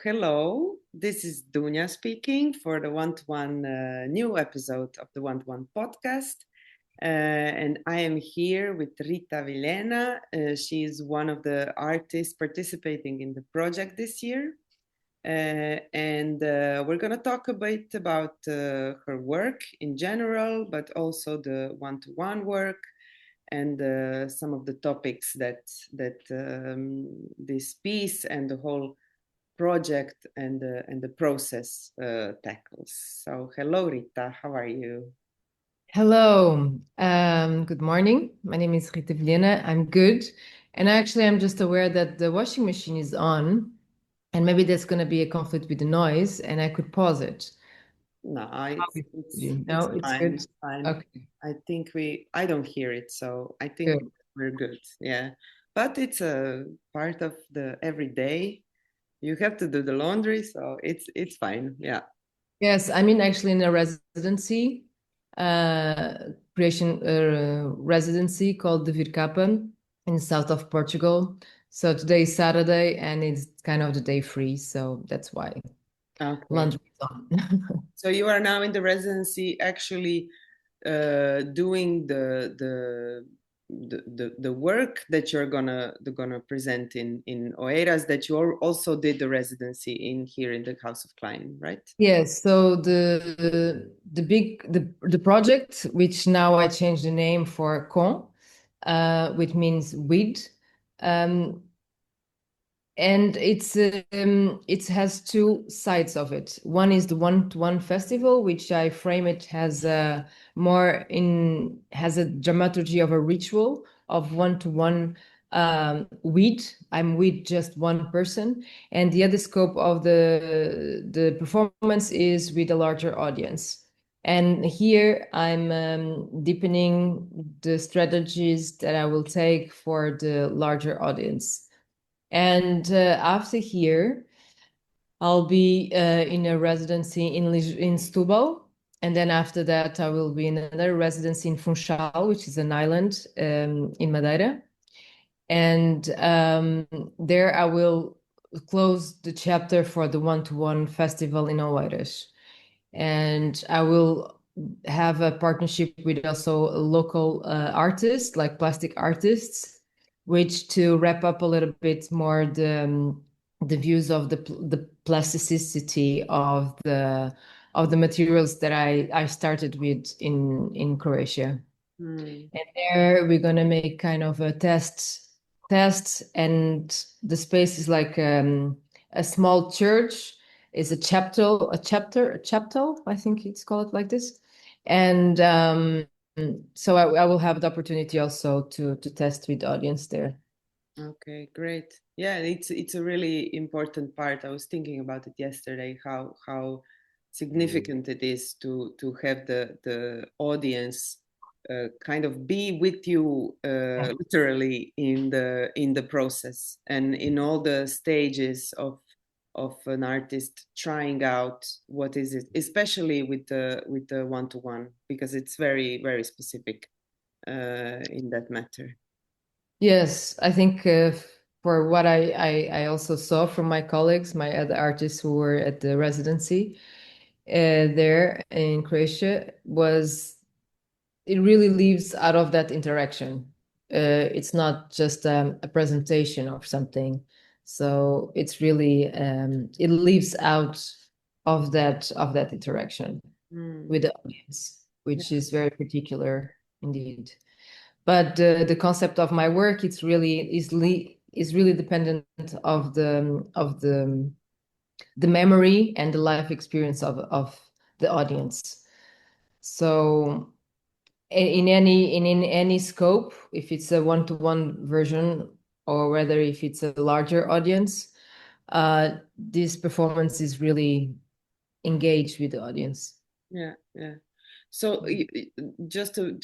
Hello, this is Dunja speaking for the one-to-one new episode of the one-to-one podcast. And I am here with Rita Vilhena. She is one of the artists participating in the project this year. And we're going to talk a bit about her work in general, but also the one-to-one work and some of the topics that this piece and the whole project and the process tackles. So hello, Rita, how are you? Hello, good morning. My name is Rita Vilhena. I'm good. And actually, I'm just aware that the washing machine is on, and maybe there's going to be a conflict with the noise, and I could pause it. No, No, it's it's fine. good. It's fine. Okay, I think I don't hear it, so I think good. we're good. Yeah, but it's a part of the everyday. You have to do the laundry, so it's fine. Yeah. Yes, I'm actually in a residency, uh, creation residency called the Virkapa in the south of Portugal. So today is Saturday, and it's kind of the day free, so that's why Okay. laundry is on. So you are now in the residency, actually doing the work that you're gonna present in Oeiras that you also did the residency in here in the House of Klajn, right? Yes, so the project, which now I changed the name for Con, which means weed, um, and it has two sides of it. One is the one-to-one festival, which I frame it as has a dramaturgy of a ritual of one-to-one weed. I'm with just one person, and the other scope of the performance is with a larger audience. And here I'm deepening the strategies that I will take for the larger audience. And after here, I'll be in a residency in Setúbal. And then after that, I will be in another residency in Funchal, which is an island in Madeira. And there I will close the chapter for the one-to-one festival in Oeiras. And I will have a partnership with also local artists, like plastic artists, which to wrap up a little bit more the views of the plasticity of the materials that I started with in Croatia. Hmm. And there we're gonna make kind of a test, and the space is like a small church. Is a chapel. I think it's called like this. And so I will have the opportunity also to test with the audience there. Okay, great. Yeah, it's a really important part. I was thinking about it yesterday, how significant it is to have the audience kind of be with you Yeah. literally in the process and in all the stages of an artist trying out what is it, especially with the one-to-one, because it's very, very specific in that matter. Yes, I think for what I also saw from my colleagues, my other artists who were at the residency there in Croatia, was it really leaves out of that interaction. It's not just a presentation or something. So it's really it leaves out of that interaction Mm. with the audience, which is very particular indeed. But the concept of my work, is really dependent of the memory and the life experience of the audience. So in any scope, if it's a one-to-one version or whether if it's a larger audience, this performance is really engaged with the audience. Yeah, yeah. So just to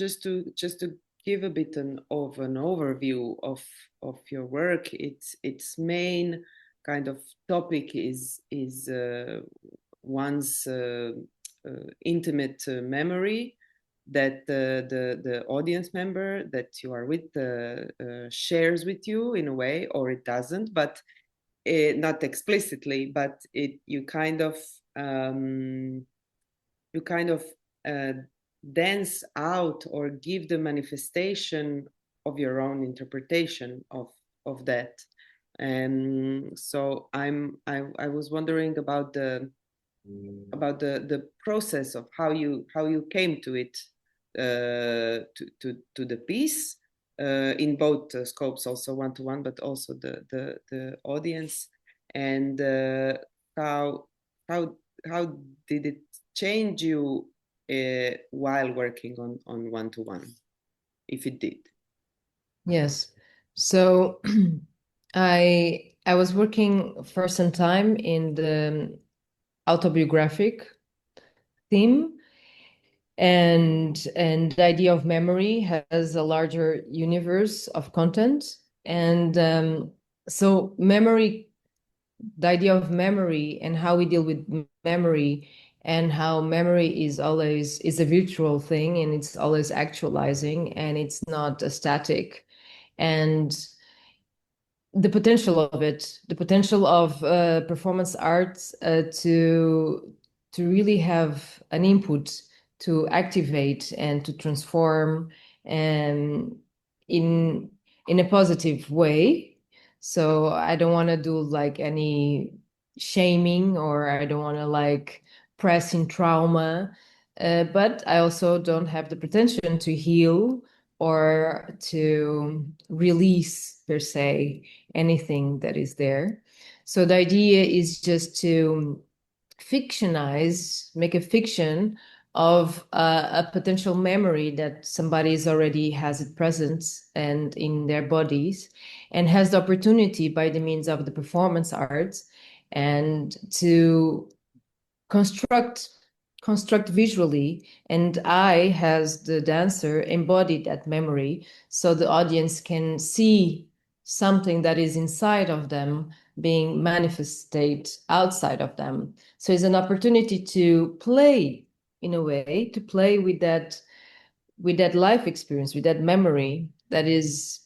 give a bit of an overview of your work, its main kind of topic is one's intimate memory that the audience member that you are with shares with you in a way, or it doesn't, but not explicitly, but you kind of dance out or give the manifestation of your own interpretation of that. And so I was wondering about the process of how you came to it, to the piece, in both scopes, also one-to-one, but also the audience, and how how how did it change you while working on one-to-one, if it did? Yes. So I was working for some time in the autobiographic theme, and the idea of memory has a larger universe of content. And so memory, the idea of memory and how we deal with memory, and how memory is a virtual thing, and it's always actualizing, and it's not a static. And the potential of it, the potential of performance arts to really have an input to activate and to transform, and in a positive way. So I don't want to do like any shaming, or I don't want to like press in trauma, but I also don't have the pretension to heal or to release per se anything that is there. So the idea is just to fictionize, make a fiction of a potential memory that somebody's already has it present and in their bodies, and has the opportunity by the means of the performance arts and to construct visually, and I, as the dancer, embody that memory, so the audience can see something that is inside of them being manifested outside of them. So it's an opportunity to play, in a way, to play with that life experience, with that memory that is,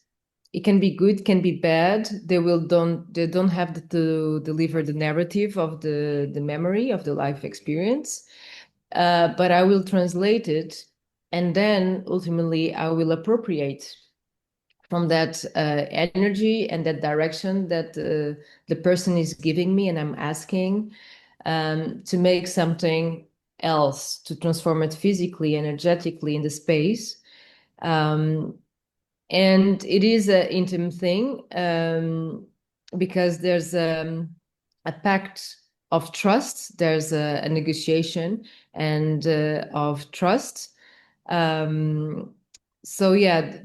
it can be good, can be bad. They don't have to deliver the narrative of the memory of the life experience, but I will translate it, and then ultimately I will appropriate from that energy and that direction that the person is giving me, and I'm asking to make something else, to transform it physically, energetically in the space. And it is an intimate thing, because there's a pact of trust, there's a negotiation and of trust. So yeah,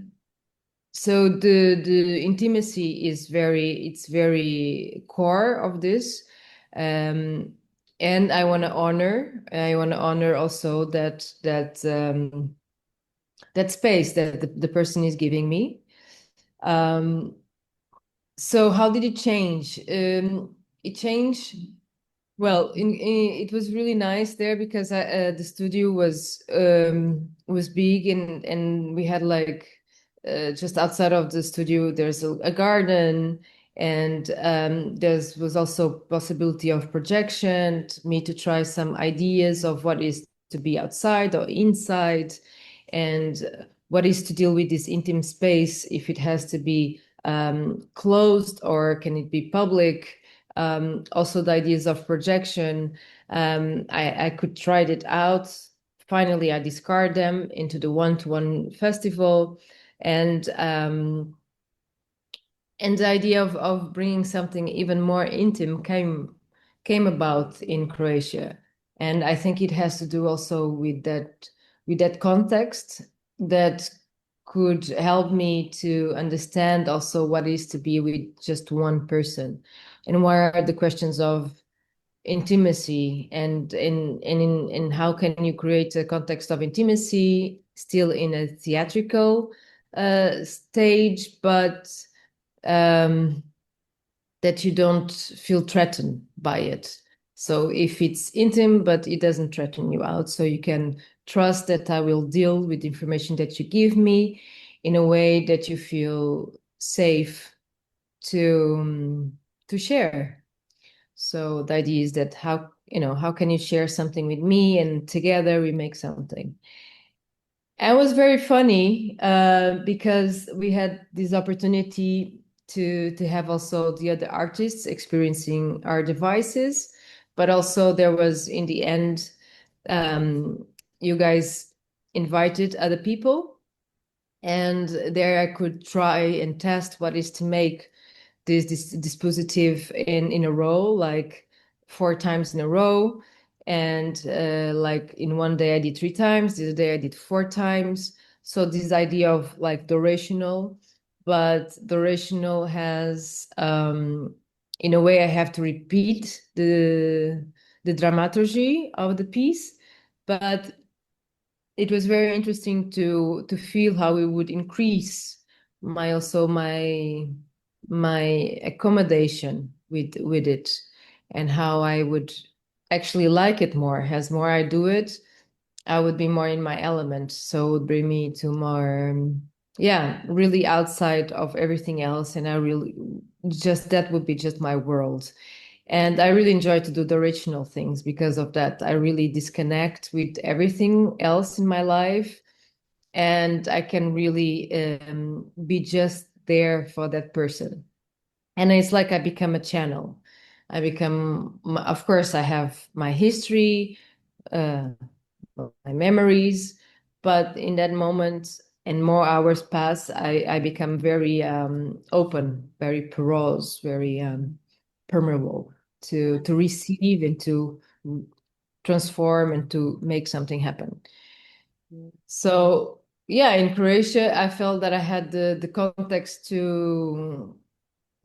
so the intimacy is very core of this. And I want to honor also that space that the person is giving me. So how did it change? It changed. Well, it was really nice there, because the studio was big, and we had like just outside of the studio there's a garden, and there was also possibility of projection, me to try some ideas of what is to be outside or inside, and what is to deal with this intimate space, if it has to be closed or can it be public. Also the ideas of projection, I could try it out. Finally, I discard them into the one-to-one festival, and the idea of bringing something even more intimate came about in Croatia. And I think it has to do also with that context that could help me to understand also what is to be with just one person, and what are the questions of intimacy, and in how can you create a context of intimacy still in a theatrical stage, but that you don't feel threatened by it. So if it's intimate, but it doesn't threaten you out, so you can trust that I will deal with the information that you give me in a way that you feel safe to share. So the idea is that how can you share something with me, and together we make something. And it was very funny because we had this opportunity to have also the other artists experiencing our devices, but also there was in the end, you guys invited other people, and there I could try and test what is to make this dispositive in a row, like 4 times in a row. And like in one day I did 3 times, the other day I did 4 times. So this idea of like durational, but durational has in a way I have to repeat the dramaturgy of the piece, but it was very interesting to feel how we would increase my accommodation with it, and how I would actually like it more. As more I do it, I would be more in my element. So it would bring me to more, yeah, really outside of everything else. And I really just, that would be just my world. And I really enjoy to do the original things because of that. I really disconnect with everything else in my life. And I can really be just there for that person. And it's like I become a channel. Of course, I have my history, uh, my memories, but in that moment and more hours pass, I become very open, very porous, very permeable to receive and to transform and to make something happen. So yeah, in Croatia, I felt that I had the context to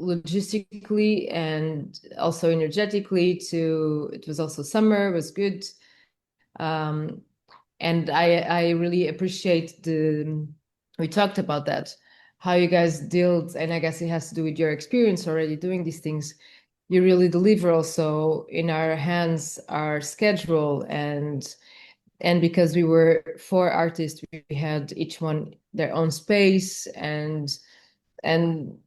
logistically and also energetically to, it was also summer, it was good. And I really appreciate we talked about that, how you guys dealt, and I guess it has to do with your experience already doing these things. You really deliver also in our hands, our schedule, and because we were 4 artists, we had each one their own space, and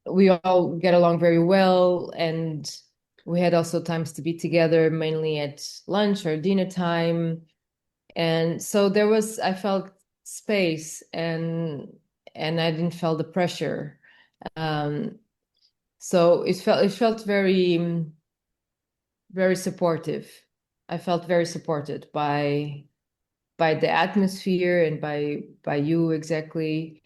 we all get along very well, and we had also times to be together, mainly at lunch or dinner time. And so there was, I felt space, and I didn't feel the pressure. um so it felt very, very supportive. I felt very supported by the atmosphere and by you exactly,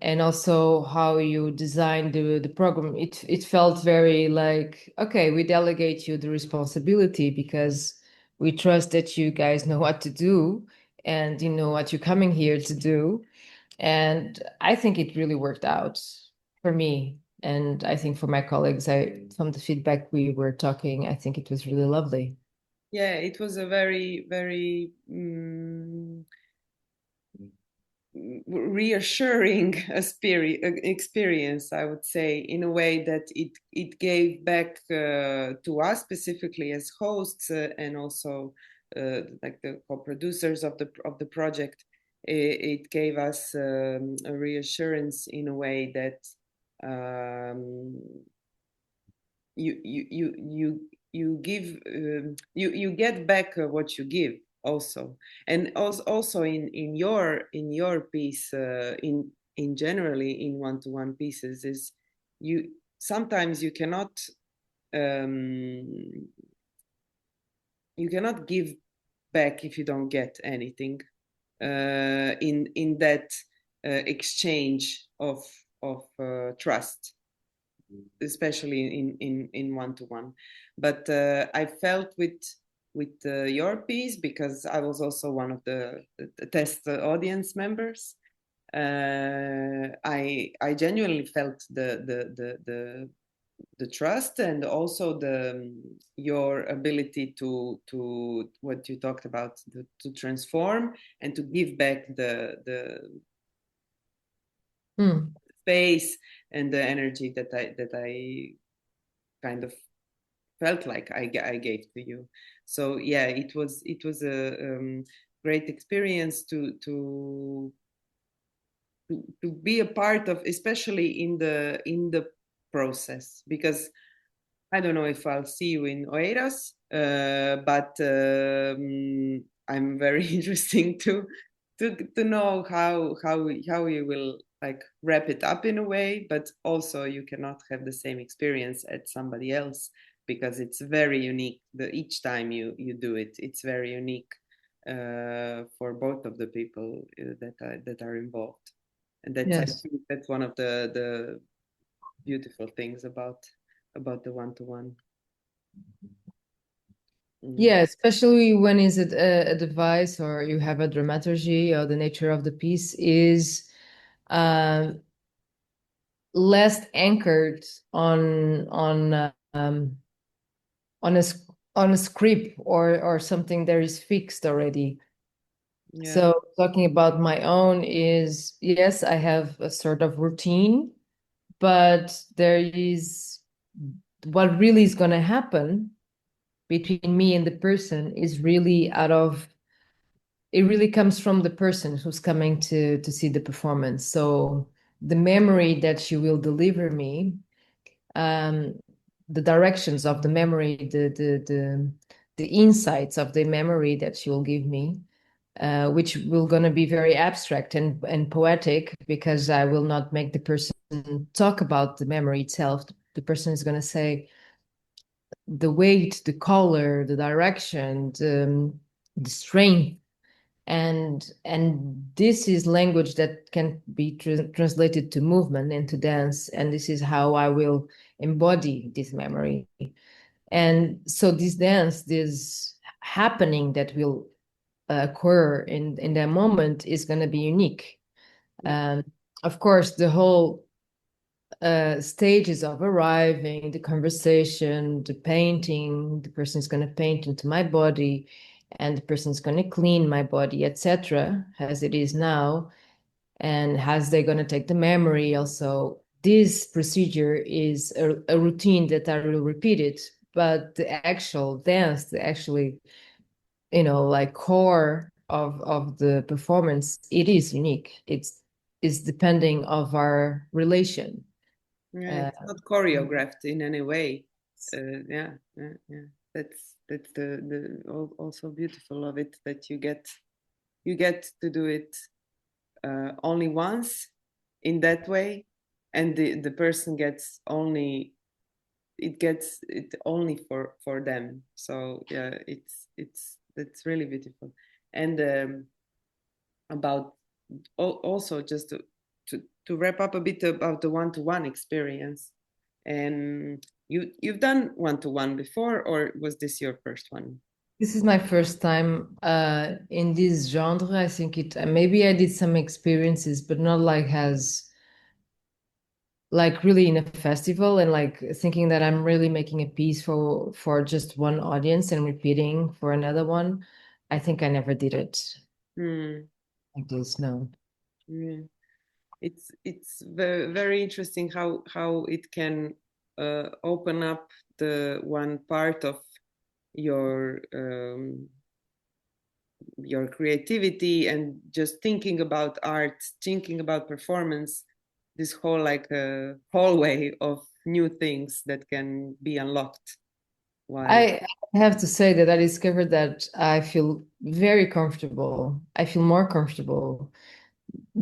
and also how you designed the program. It felt very like, okay, we delegate you the responsibility because we trust that you guys know what to do, and you know what you're coming here to do. And I think it really worked out for me, and I think for my colleagues. From the feedback we were talking, I think it was really lovely. Yeah, it was a very, very reassuring experience, I would say, in a way that it gave back to us specifically as hosts, and also like the co-producers of the project. It gave us a reassurance in a way that um, you give you get back what you give also. And also in your piece, in generally in one-to-one pieces, is you sometimes um, you cannot give back if you don't get anything in that exchange of trust, especially in one-to-one. But I felt with your piece, because I was also one of the test audience members. I genuinely felt the trust, and also your ability to what you talked about, to transform and to give back the space and the energy that I kind of felt like I gave to you. So yeah, it was a great experience to be a part of, especially in the process, because I don't know if I'll see you in Oeiras, but I'm very interesting to know how you will like wrap it up in a way, but also you cannot have the same experience as somebody else because it's very unique. Each time you do it, it's very unique for both of the people that are involved, and I Yes. think that's one of the beautiful things about the one-to-one. Mm. Yeah, especially when is it a device or you have a dramaturgy or the nature of the piece is um, less anchored on a on a script or something that is fixed already. Yeah, So talking about my own is yes, I have a sort of routine, but there is what really is going to happen between me and the person is really out of it really comes from the person who's coming to see the performance. So the memory that she will deliver me, um, the directions of the memory, the insights of the memory that she will give me, which will gonna be very abstract and poetic because I will not make the person talk about the memory itself. The person is gonna say the weight, the color, the direction, the strength, and this is language that can be translated to movement and to dance, and this is how I will embody this memory. And so this dance, this happening that will occur in that moment is going to be unique. yeah, Of course, the whole stages of arriving, the conversation, the painting, the person is going to paint into my body, and the person is going to clean my body, etc., as it is now, and as they're going to take the memory also. This procedure is a routine that I will repeat it, but the actual dance, the actually, like core of the performance, it is unique. It's depending of our relation. yeah. Uh, It's not choreographed in any way. Yeah, yeah, yeah. That's the also beautiful of it that you get to do it only once in that way, and the person gets it only for them. So yeah, that's really beautiful. And about also just to wrap up a bit about the one-to-one experience, and you've done one-to-one before, or was this your first one? This is my first time in this genre. I think it maybe I did some experiences, but not like really in a festival and like thinking that I'm really making a piece for just one audience and repeating for another one. I think I never did it Hmm. like this. No. Yeah. It's very interesting how it can open up the one part of your your creativity and just thinking about art, thinking about performance, this whole like hallway of new things that can be unlocked while. I have to say that I discovered that I feel very comfortable. I feel more comfortable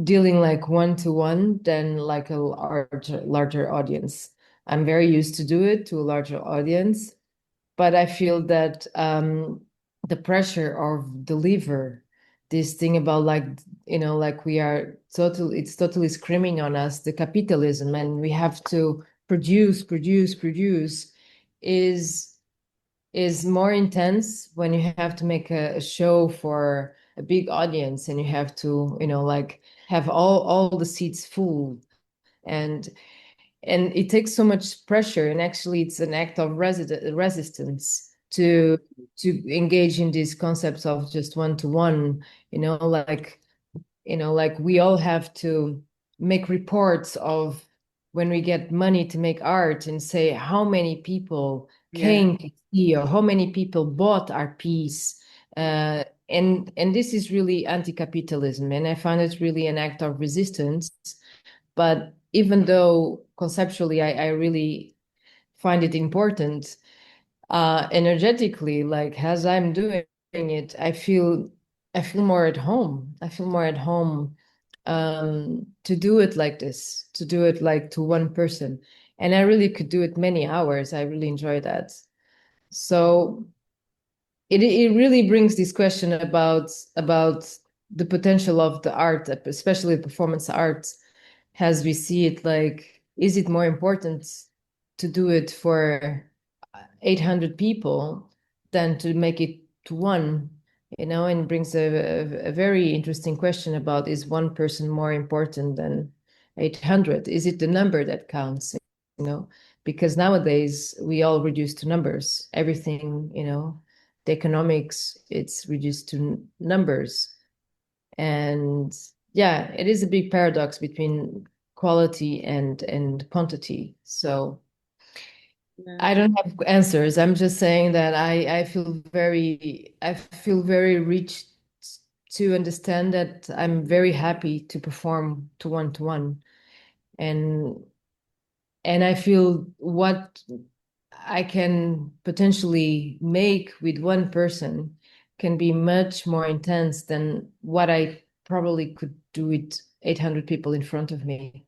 dealing like one to one than like a larger audience. I'm very used to do it to a larger audience, but I feel that the pressure of deliver this thing about like like we are it's totally screaming on us the capitalism and we have to produce is is more intense when you have to make a show for a big audience and you have to like have all the seats full and it takes so much pressure and actually it's an act of resistance to engage in these concepts of just one to one like like we all have to make reports of when we get money to make art and say how many people Yeah, came to see or how many people bought our piece. And this is really anti-capitalism, and I find it really an act of resistance. But even though conceptually I really find it important. Energetically, like as I'm doing it, I feel more at home. I feel more at home to do it like this, to do it like to one person. And I really could do it many hours. I really enjoy that. So it really brings this question about the potential of the art, especially performance art, as we see it. Like, is it more important to do it for 800 people than to make it to one? And brings a very interesting question about, is one person more important than 800? Is it the number that counts? Because nowadays we all reduce to numbers. Everything, the economics, it's reduced to numbers. And yeah, it is a big paradox between quality and quantity. So I don't have answers. I'm just saying that I feel very rich to understand that I'm very happy to perform to one, and I feel what I can potentially make with one person can be much more intense than what I probably could do with 800 people in front of me.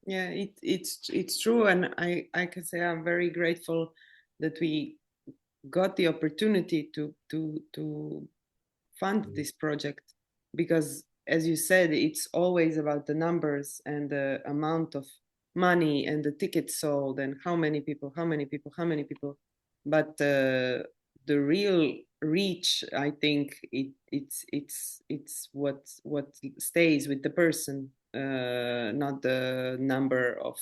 Yeah, it's true, and I can say I'm very grateful that we got the opportunity to fund this project, because as you said, it's always about the numbers and the amount of money and the tickets sold and how many people, but the real reach, I think it's what stays with the person, not the number of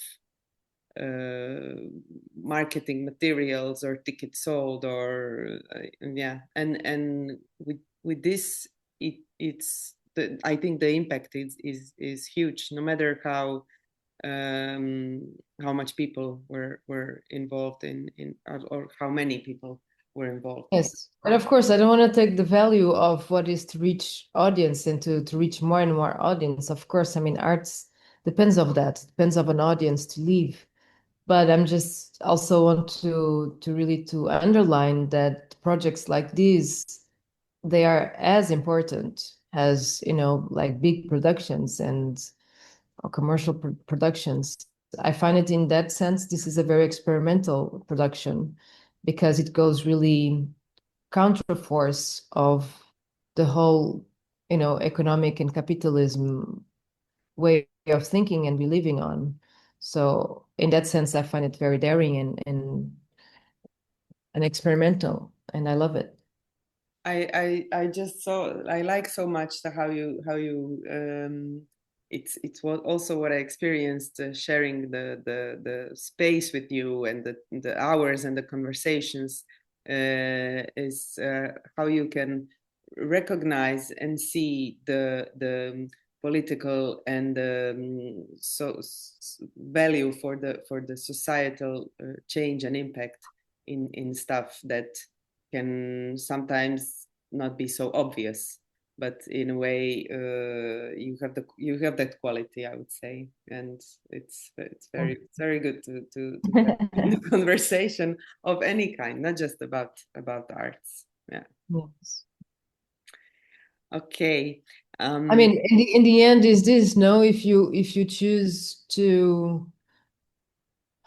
marketing materials or tickets sold, or yeah, and with this, I think the impact is huge, no matter how much people were involved in or how many people were involved. Yes, and of course, I don't want to take the value of what is to reach audience and to reach more and more audience. Of course, I mean, arts depends of that, depends of an audience to leave. But I'm just also want to really to underline that projects like these, they are as important as, like big productions and or commercial productions. I find it in that sense, this is a very experimental production because it goes really counterforce of the whole, economic and capitalism way of thinking and believing on. So in that sense, I find it very daring and experimental, and I love it. I just saw, I like so much the how you it's what also what I experienced, sharing the space with you, and the hours and the conversations, is how you can recognize and see the political and value for the societal change and impact in stuff that can sometimes not be so obvious, but in a way, you have that quality, I would say, and it's very good to have a conversation of any kind, not just about arts. Yeah. Yes. Okay. I mean, in the end, is this no? If you choose to,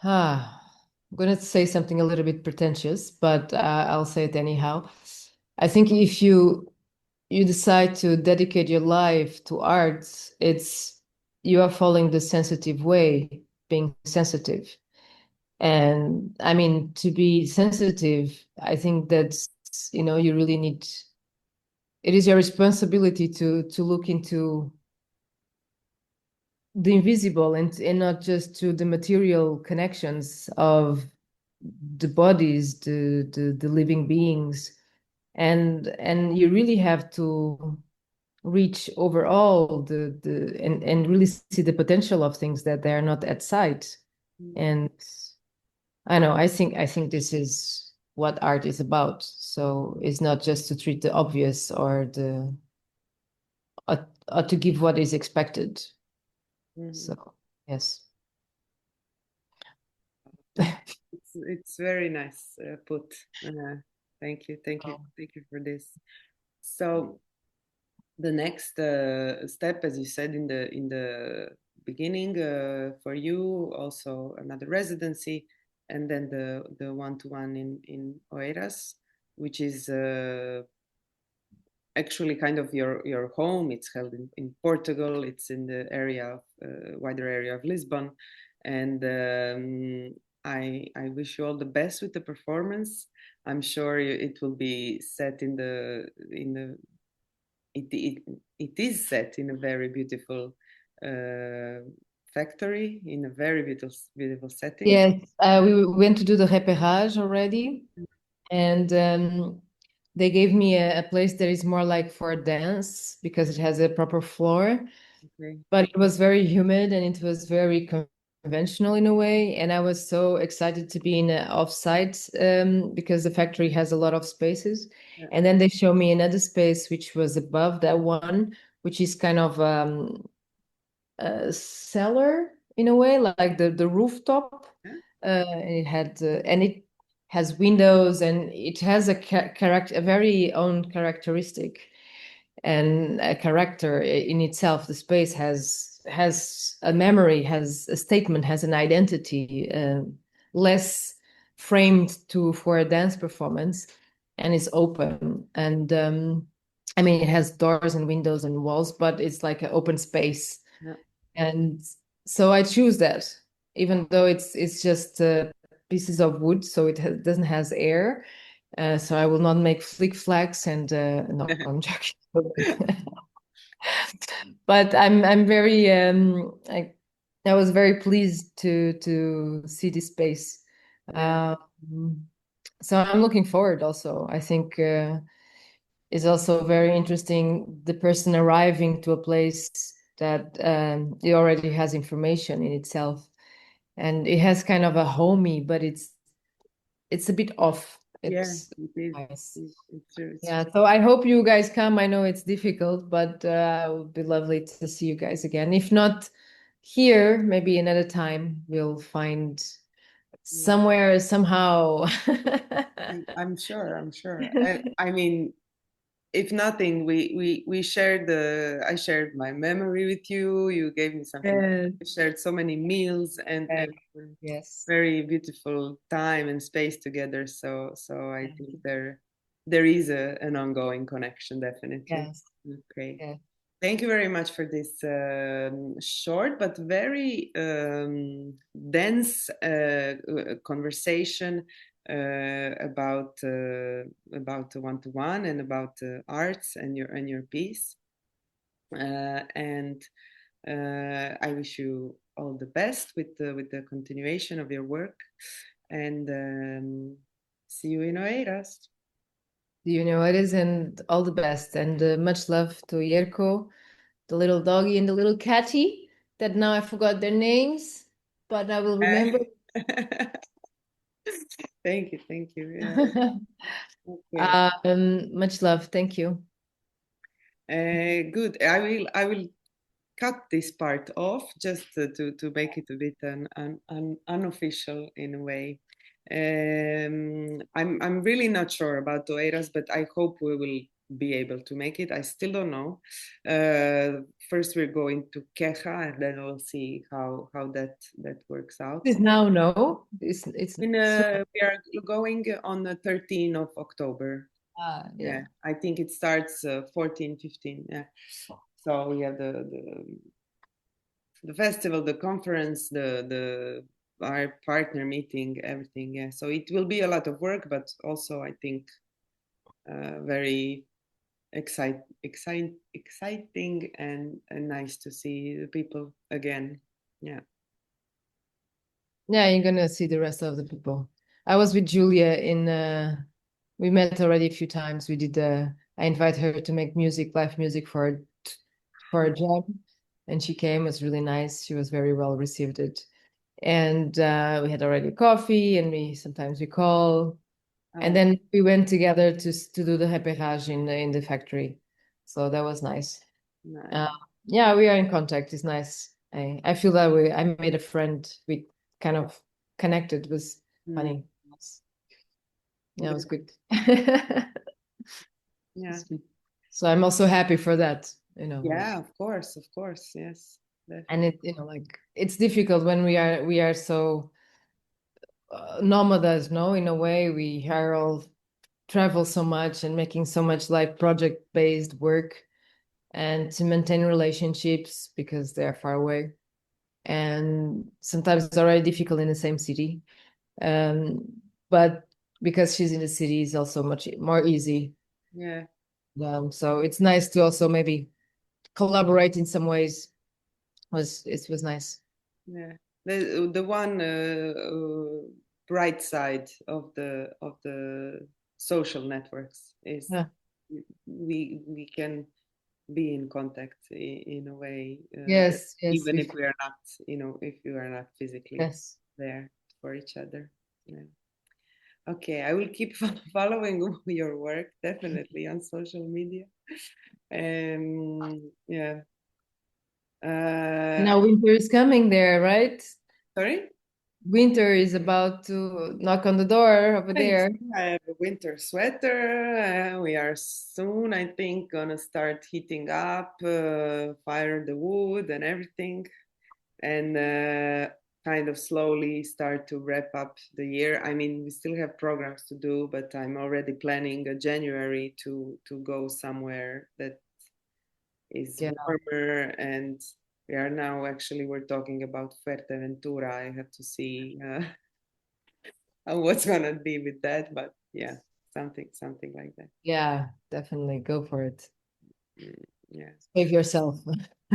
I'm going to say something a little bit pretentious, but I'll say it anyhow. I think if you decide to dedicate your life to arts, you are following the sensitive way, being sensitive. And I mean, to be sensitive, I think that's, you really need, it is your responsibility to look into the invisible and not just to the material connections of the bodies, the living beings. And you really have to reach overall and really see the potential of things that they are not at sight. And I know, I think this is what art is about. So it's not just to treat the obvious or to give what is expected. So yes. It's very nice put. Thank you, Oh. thank you for this. So the next step, as you said in the beginning, for you also another residency, and then the one-to-one in Oeiras, which is actually kind of your home. It's held in Portugal. It's in the area of wider area of Lisbon, and I wish you all the best with the performance. I'm sure it will be set in the it is set in a very beautiful uh, factory in a very beautiful setting. Yes, we went to do the repérage already, and they gave me a place that is more like for dance because it has a proper floor. Okay. But it was very humid and it was very conventional in a way. And I was so excited to be in an offsite because the factory has a lot of spaces. Yeah. And then they show me another space which was above that one, which is kind of a cellar in a way, like the rooftop. Yeah. And it had and it has windows and it has a character, a very own characteristic and a character in itself. The space has a memory, has a statement, has an identity, less framed to for a dance performance, and it's open. And I mean, it has doors and windows and walls, but it's like an open space. Yeah. And so I choose that, even though it's just pieces of wood, so it doesn't has air. So I will not make flick flacks and no, I'm joking. But I'm very I was very pleased to see this space. Yeah. Um, so I'm looking forward also. I think is also very interesting the person arriving to a place that it already has information in itself, and it has kind of a homey, but it's a bit off. Yeah, It's it is. nice. It's true. It's Yeah, so I hope you guys come. I know it's difficult, but it would be lovely to see you guys again. If not here, maybe another time we'll find true. somewhere, somehow. I'm sure. I'm sure. I mean, if nothing, we shared the. I shared my memory with you. You gave me something. Yes, We shared so many meals yes, and yes. very beautiful time and space together. So I think there is an ongoing connection, definitely. Yes, Okay. yes. Thank you very much for this short but very dense conversation about one-to-one and about arts and your piece. And I wish you all the best with the continuation of your work. And see you in Oeiras. You know it is, and all the best, and much love to Yerko, the little doggy and the little catty that now I forgot their names, but I will remember. Thank you, thank you. Yeah. Okay. Much love. Thank you. Good. I will cut this part off just to make it a bit unofficial in a way. I'm really not sure about Oeiras, but I hope we will be able to make it. I still don't know. First, we're going to Queja, and then we'll see how that works out. This now no. It's We are going on the 13th of October. yeah. Yeah, I think it starts 14, 15. Yeah. So we have the festival, the conference, the our partner meeting, everything. Yeah. So it will be a lot of work, but also I think very exciting and nice to see the people again. Yeah. Yeah, you're gonna see the rest of the people. I was with Julia in we met already a few times. We did I invited her to make music, live music for a job, and she came. It was really nice. She was very well received it. And we had already coffee and we sometimes we call. And Oh, then we went together to do the repérage in the factory. So that was nice. Uh, nice. yeah, we are in contact. It's nice. I feel that way. I made a friend. We kind of connected. It was funny. Yeah, it was good. Yeah. So I'm also happy for that, you know. Yeah, of course, yes. And Definitely. it, you know, like it's difficult when we are so nomadas, no? In a way, we are all travel so much and making so much like project-based work and to maintain relationships because they are far away. And sometimes it's already difficult in the same city. But because she's in the city, it's also much more easy. Yeah. So it's nice to also maybe collaborate in some ways. It was nice. Yeah. The one bright side of the social networks is Yeah. we can be in contact in a way, Yes. Yes. even if we are not, if you are not physically Yes. there for each other. Yeah. Okay, I will keep following your work definitely on social media. Yeah. Now winter is coming there, right? Sorry? Winter is about to knock on the door over Thanks. there. I have a winter sweater. We are soon, I think, gonna start heating up, fire the wood and everything, and kind of slowly start to wrap up the year. I mean, we still have programs to do, but I'm already planning a January to go somewhere that is Yeah. warmer, and we are now actually we're talking about Fuerteventura. I have to see what's gonna be with that, but yeah, something like that. Yeah, definitely go for it. Yeah, Save yourself.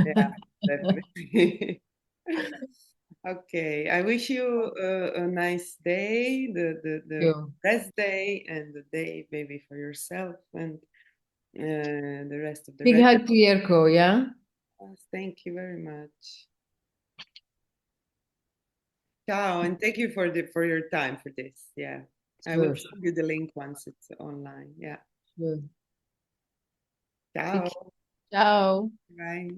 yeah, definitely. Okay, I wish you a nice day, the You. rest day, and the day maybe for yourself and the rest of the Big rest. hug to Yerko, yeah? Thank you very much. Ciao, and thank you for your time for this. Yeah, I will Sure, send you the link once it's online. Yeah. sure. Ciao. Ciao. Bye.